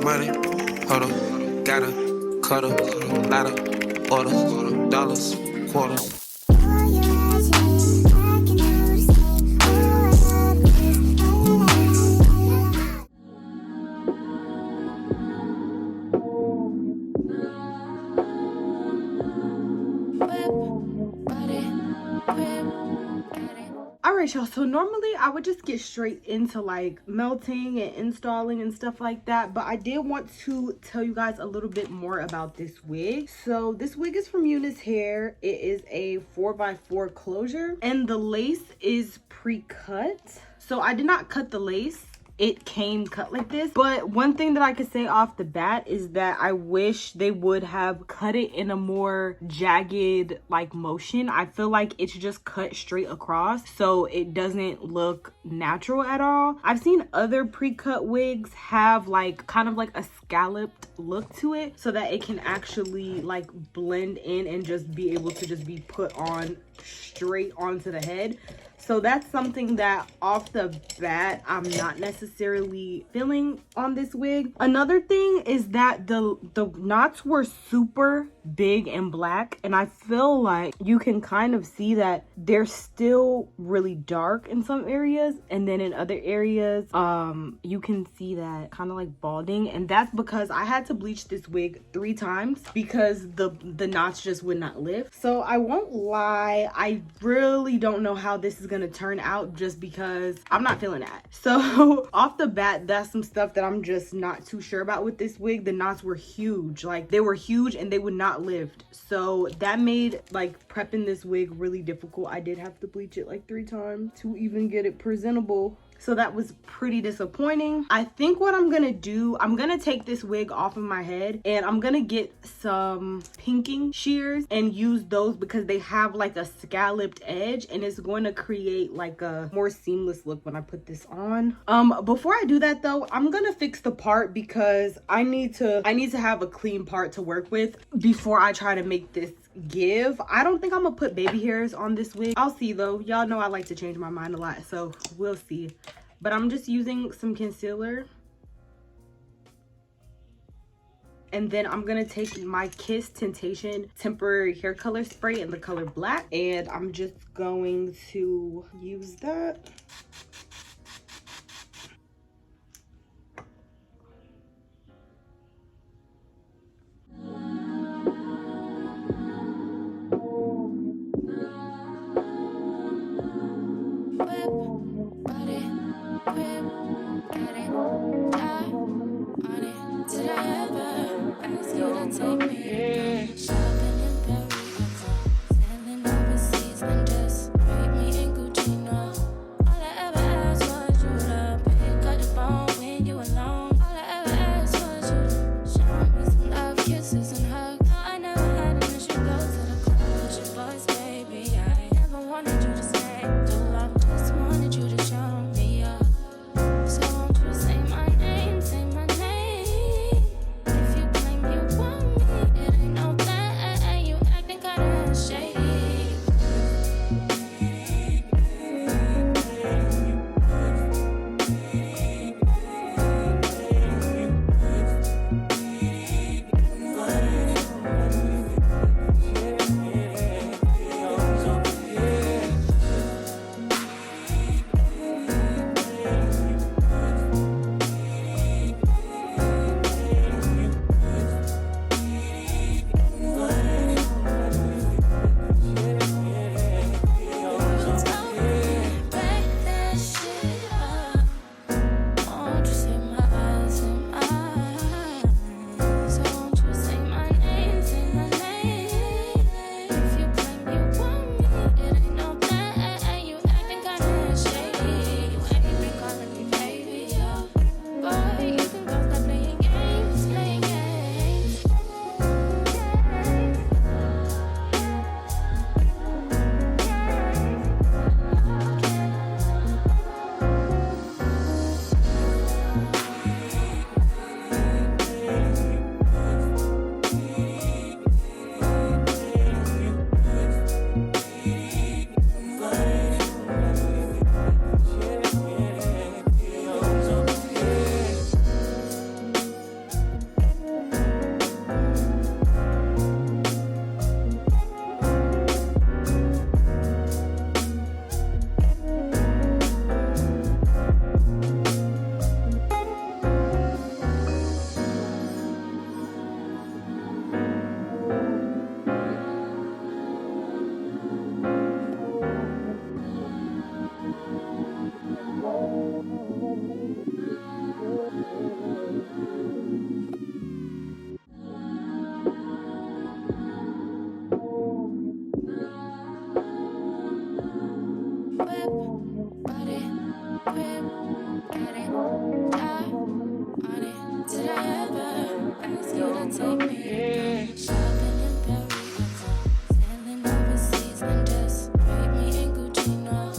money, hold up, got a cuddle, lot of orders, dollars, quarters. Alright y'all, so normally I would just get straight into like melting and installing and stuff like that, but I did want to tell you guys a little bit more about this wig. So this wig is from Unice Hair. It is a 4x4 closure and the lace is pre-cut. So I did not cut the lace. It came cut like this, but one thing that I could say off the bat is that I wish they would have cut it in a more jagged like motion. I feel like it's just cut straight across, so it doesn't look natural at all. I've seen other pre-cut wigs have like kind of like a scalloped look to it so that it can actually like blend in and just be able to just be put on straight onto the head. So that's something that off the bat I'm not necessarily feeling on this wig. Another thing is that the knots were super big and black, and I feel like you can kind of see that they're still really dark in some areas, and then in other areas you can see that kind of like balding, and that's because I had to bleach this wig 3 times because the knots just would not lift. So I won't lie, I really don't know how this is gonna turn out just because I'm not feeling that. So off the bat, that's some stuff that I'm just not too sure about with this wig. The knots were huge, like they were huge and they would not lift, so that made like prepping this wig really difficult. I did have to bleach it like 3 times to even get it presentable. So that was pretty disappointing. I think what I'm gonna do, I'm gonna take this wig off of my head and I'm gonna get some pinking shears and use those because they have like a scalloped edge and it's going to create like a more seamless look when I put this on. Before I do that though, I'm gonna fix the part because I need to have a clean part to work with before I try to make this give. I don't think I'm gonna put baby hairs on this wig. I'll see though. Y'all know I like to change my mind a lot, so we'll see. But I'm just using some concealer, and then I'm gonna take my Kiss Temptation temporary hair color spray in the color black, and I'm just going to use that. Could I ever ask you to take me shopping in Paris, sailing overseas and just break me in Gucci? No,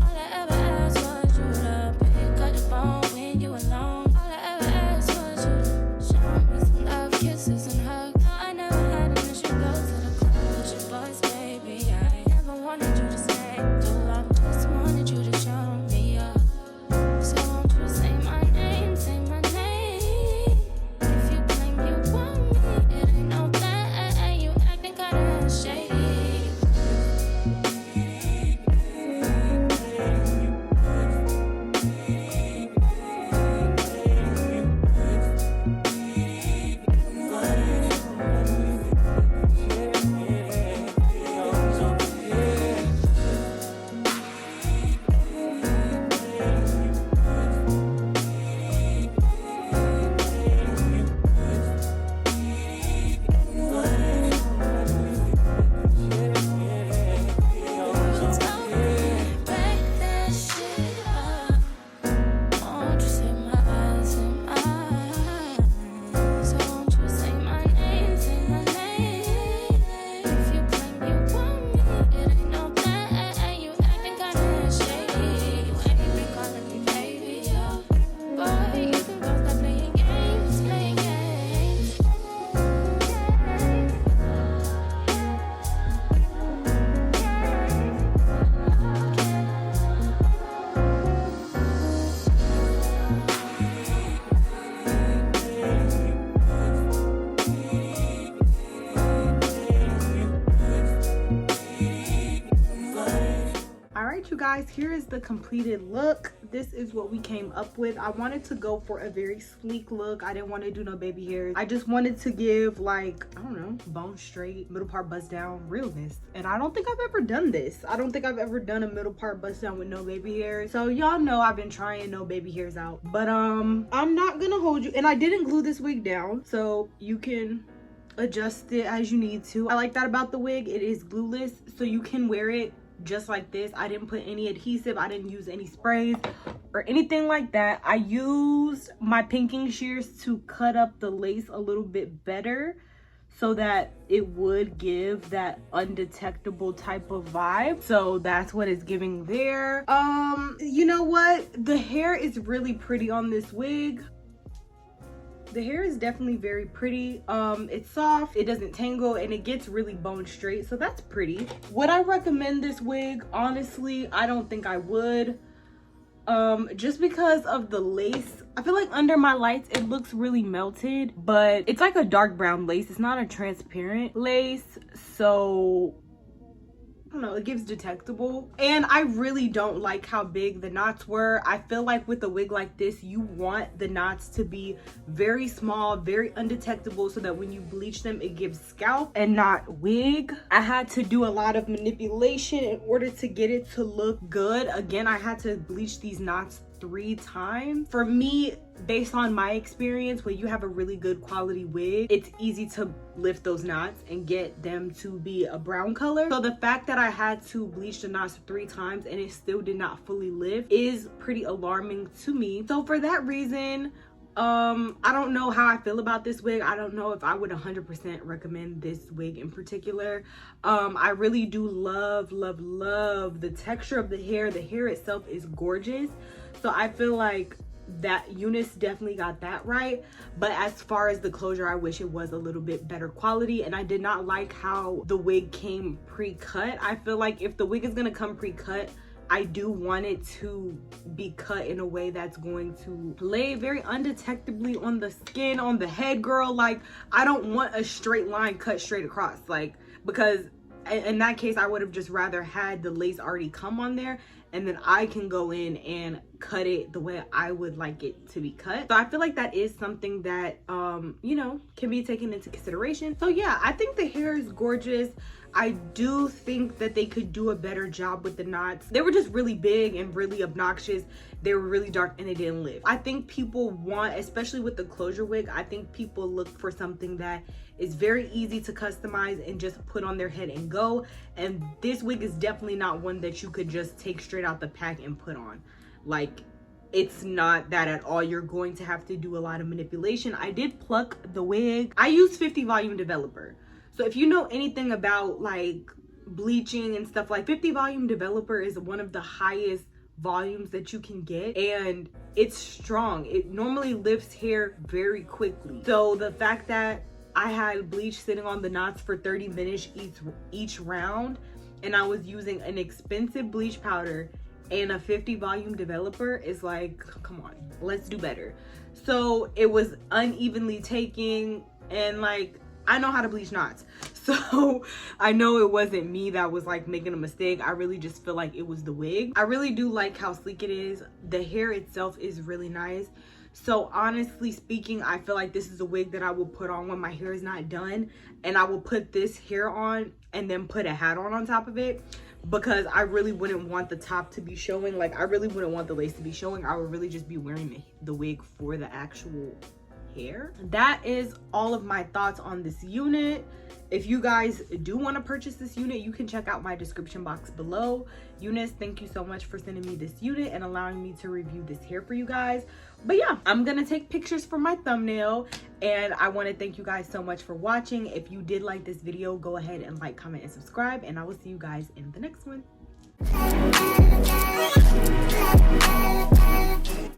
all I ever asked was you to pick up the phone when you alone. All I ever asked was you to show me some love, kisses and hugs. No, I never had an issue. Go to the club with your boys, baby. I never wanted you to stay too long. Just wanted you to show me up. So won't you say my name, say my name? If you claim you want me, it ain't no thing. You acting kinda shady. You guys, here is the completed look. This is what we came up with. I wanted to go for a very sleek look. I didn't want to do no baby hairs. I just wanted to give, like, I don't know, bone straight, middle part bust down realness. And I don't think I've ever done this. I don't think I've ever done a middle part bust down with no baby hairs. So y'all know I've been trying no baby hairs out, but I'm not gonna hold you. And I didn't glue this wig down, so you can adjust it as you need to. I like that about the wig. It is glueless, so you can wear it just like this. I didn't put any adhesive, I didn't use any sprays or anything like that. I used my pinking shears to cut up the lace a little bit better so that it would give that undetectable type of vibe. So that's what it's giving there. You know what, the hair is really pretty on this wig. The hair is definitely very pretty. It's soft, it doesn't tangle, and it gets really bone straight, so that's pretty. Would I recommend this wig? Honestly, I don't think I would. Just because of the lace. I feel like under my lights it looks really melted, but it's like a dark brown lace. It's not a transparent lace, so I don't know, it gives detectable. And I really don't like how big the knots were. I feel like with a wig like this, you want the knots to be very small, very undetectable, so that when you bleach them, it gives scalp and not wig. I had to do a lot of manipulation in order to get it to look good. Again, I had to bleach these knots 3 times. For me, based on my experience, when you have a really good quality wig, it's easy to lift those knots and get them to be a brown color. So the fact that I had to bleach the knots 3 times and it still did not fully lift is pretty alarming to me. So for that reason, I don't know how I feel about this wig. I don't know if I would 100% recommend this wig in particular. I really do love the texture of the hair. The hair itself is gorgeous, so I feel like that Unice definitely got that right. But as far as the closure, I wish it was a little bit better quality, and I did not like how the wig came pre-cut. I feel like if the wig is gonna come pre-cut, I do want it to be cut in a way that's going to lay very undetectably on the skin, on the head, girl. Like, I don't want a straight line cut straight across, like, because in that case I would have just rather had the lace already come on there, and then I can go in and cut it the way I would like it to be cut. So I feel like that is something that you know, can be taken into consideration. So yeah, I think the hair is gorgeous. I do think that they could do a better job with the knots. They were just really big and really obnoxious. They were really dark and they didn't lift. I think people want, especially with the closure wig, I think people look for something that is very easy to customize and just put on their head and go. And this wig is definitely not one that you could just take straight out the pack and put on. Like, it's not that at all. You're going to have to do a lot of manipulation. I did pluck the wig. I use 50 volume developer. So if you know anything about like bleaching and stuff, like 50 volume developer is one of the highest volumes that you can get, and it's strong. It normally lifts hair very quickly. So the fact that I had bleach sitting on the knots for 30 minutes each round, and I was using an expensive bleach powder and a 50 volume developer is like, come on, let's do better. So it was unevenly taking, and like, I know how to bleach knots, so I know it wasn't me that was like making a mistake. I really just feel like it was the wig. I really do like how sleek it is. The hair itself is really nice. So honestly speaking, I feel like this is a wig that I will put on when my hair is not done, and I will put this hair on and then put a hat on top of it, because I really wouldn't want the top to be showing. Like, I really wouldn't want the lace to be showing. I would really just be wearing the wig for the actual hair. That is all of my thoughts on this unit. If you guys do want to purchase this unit, you can check out my description box below. Unice, thank you so much for sending me this unit and allowing me to review this hair for you guys. But yeah, I'm gonna take pictures for my thumbnail, and I want to thank you guys so much for watching. If you did like this video, go ahead and like, comment, and subscribe, and I will see you guys in the next one.